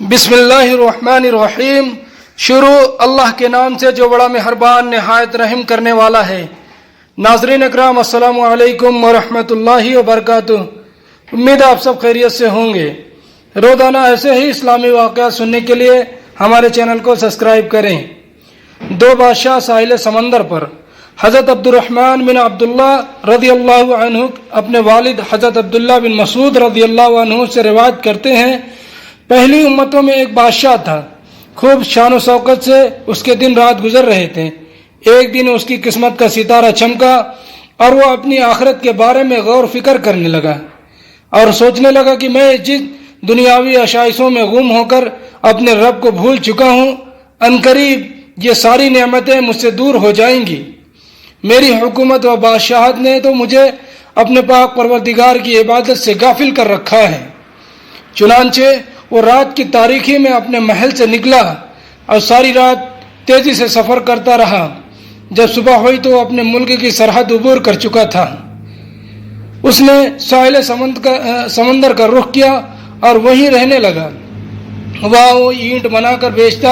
بسم اللہ الرحمن الرحیم۔ شروع اللہ کے نام سے جو بڑا مہربان نہایت رحم کرنے والا ہے۔ ناظرین اکرام، السلام علیکم ورحمۃ اللہ وبرکاتہ۔ امید آپ سب خیریت سے ہوں گے۔ روزانہ ایسے ہی اسلامی واقعات سننے کے لیے ہمارے چینل کو سبسکرائب کریں۔ دو بادشاہ ساحل سمندر پر۔ حضرت عبد الرحمن بن عبداللہ رضی اللہ عنہ اپنے والد حضرت عبداللہ بن مسعود رضی اللہ عنہ سے روایت کرتے ہیں، پہلی امتوں میں ایک بادشاہ تھا، خوب شان و شوکت سے اس کے دن رات گزر رہے تھے۔ ایک دن اس کی قسمت کا ستارہ چمکا اور وہ اپنی آخرت کے بارے میں غور و فکر کرنے لگا اور سوچنے لگا کہ میں جس دنیاوی آشائشوں میں گم ہو کر اپنے رب کو بھول چکا ہوں، عنقریب یہ ساری نعمتیں مجھ سے دور ہو جائیں گی۔ میری حکومت و بادشاہت نے تو مجھے اپنے پاک پروردگار کی عبادت سے غافل کر رکھا ہے۔ چنانچہ وہ رات کی تاریکی میں اپنے محل سے نکلا اور ساری رات تیزی سے سفر کرتا رہا۔ جب صبح ہوئی تو وہ اپنے ملک کی سرحد عبور کر چکا تھا۔ اس نے ساحل سمندر کا رخ کیا اور وہیں رہنے لگا۔ وہاں وہ اینٹ بنا کر بیچتا،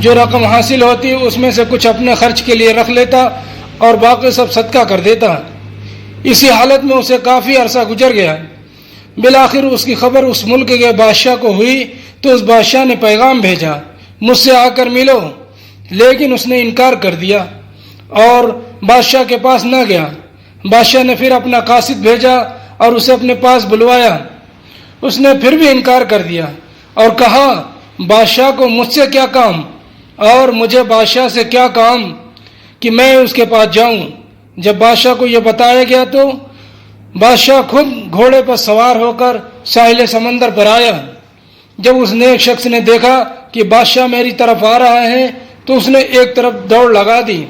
جو رقم حاصل ہوتی اس میں سے کچھ اپنے خرچ کے لیے رکھ لیتا اور باقی سب صدقہ کر دیتا۔ اسی حالت میں اسے کافی عرصہ گزر گیا۔ بالآخر اس کی خبر اس ملک کے بادشاہ کو ہوئی تو اس بادشاہ نے پیغام بھیجا، مجھ سے آ کر ملو، لیکن اس نے انکار کر دیا اور بادشاہ کے پاس نہ گیا۔ بادشاہ نے پھر اپنا قاصد بھیجا اور اسے اپنے پاس بلوایا۔ اس نے پھر بھی انکار کر دیا اور کہا، بادشاہ کو مجھ سے کیا کام اور مجھے بادشاہ سے کیا کام کہ میں اس کے پاس جاؤں۔ جب بادشاہ کو یہ بتایا گیا تو بادشاہ خود گھوڑے پر سوار ہو کر ساحل سمندر پر آیا۔ جب اس نیک شخص نے دیکھا کہ بادشاہ میری طرف آ رہا ہے تو اس نے ایک طرف دوڑ لگا دی۔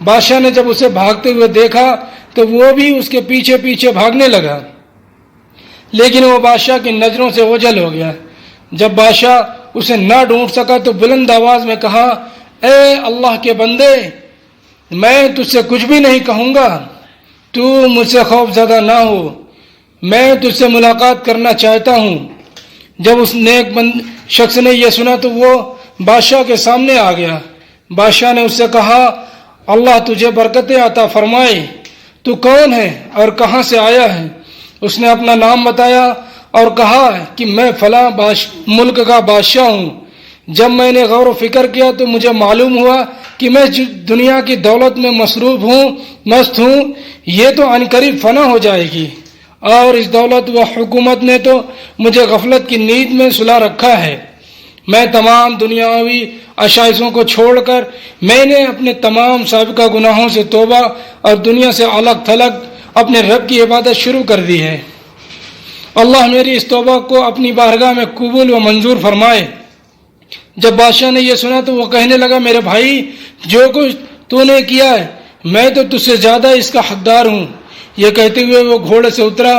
بادشاہ نے جب اسے بھاگتے ہوئے دیکھا تو وہ بھی اس کے پیچھے پیچھے بھاگنے لگا، لیکن وہ بادشاہ کی نظروں سے اوجھل ہو گیا۔ جب بادشاہ اسے نہ ڈھونڈ سکا تو بلند آواز میں کہا، اے اللہ کے بندے، میں تجھ سے کچھ بھی نہیں کہوں گا، تو مجھ سے خوف زدہ نہ ہو، میں تجھ سے ملاقات کرنا چاہتا ہوں۔ جب اس نیک شخص نے یہ سنا تو وہ بادشاہ کے سامنے آ گیا۔ بادشاہ نے اس سے کہا، اللہ تجھے برکتیں عطا فرمائے، تو کون ہے اور کہاں سے آیا ہے؟ اس نے اپنا نام بتایا اور کہا کہ میں فلاں ملک کا بادشاہ ہوں۔ جب میں نے غور و فکر کیا تو مجھے معلوم ہوا کہ میں دنیا کی دولت میں مصروف ہوں، مست ہوں، یہ تو عنقریب فنا ہو جائے گی، اور اس دولت و حکومت نے تو مجھے غفلت کی نیند میں سلا رکھا ہے۔ میں تمام دنیاوی آشائشوں کو چھوڑ کر میں نے اپنے تمام سابقہ گناہوں سے توبہ اور دنیا سے الگ تھلگ اپنے رب کی عبادت شروع کر دی ہے۔ اللہ میری اس توبہ کو اپنی بارگاہ میں قبول و منظور فرمائے۔ جب بادشاہ نے یہ سنا تو وہ کہنے لگا، میرے بھائی، جو کچھ تو نے کیا ہے میں تو تجھ سے زیادہ اس کا حقدار ہوں۔ یہ کہتے ہوئے وہ گھوڑے سے اترا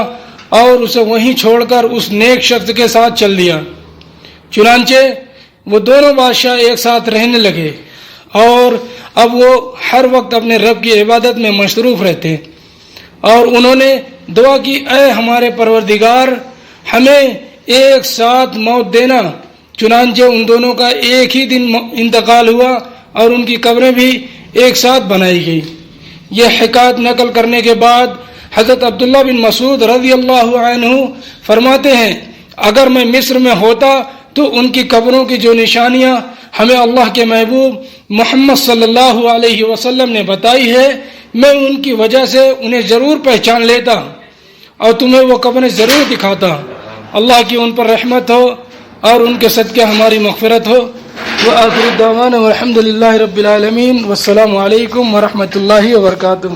اور اسے وہیں چھوڑ کر اس نیک شخص کے ساتھ چل دیا۔ چنانچہ وہ دونوں بادشاہ ایک ساتھ رہنے لگے اور اب وہ ہر وقت اپنے رب کی عبادت میں مصروف رہتے، اور انہوں نے دعا کی، اے ہمارے پروردگار، ہمیں ایک ساتھ موت دینا۔ چنانچہ ان دونوں کا ایک ہی دن انتقال ہوا اور ان کی قبریں بھی ایک ساتھ بنائی گئی۔ یہ حکایت نقل کرنے کے بعد حضرت عبداللہ بن مسعود رضی اللہ عنہ فرماتے ہیں، اگر میں مصر میں ہوتا تو ان کی قبروں کی جو نشانیاں ہمیں اللہ کے محبوب محمد صلی اللہ علیہ وسلم نے بتائی ہے، میں ان کی وجہ سے انہیں ضرور پہچان لیتا اور تمہیں وہ قبریں ضرور دکھاتا۔ اللہ کی ان پر رحمت ہو اور ان کے صدقے ہماری مغفرت ہو۔ وآخر دعوانا والحمد للہ رب العالمین، والسلام علیکم ورحمۃ اللہ وبرکاتہ۔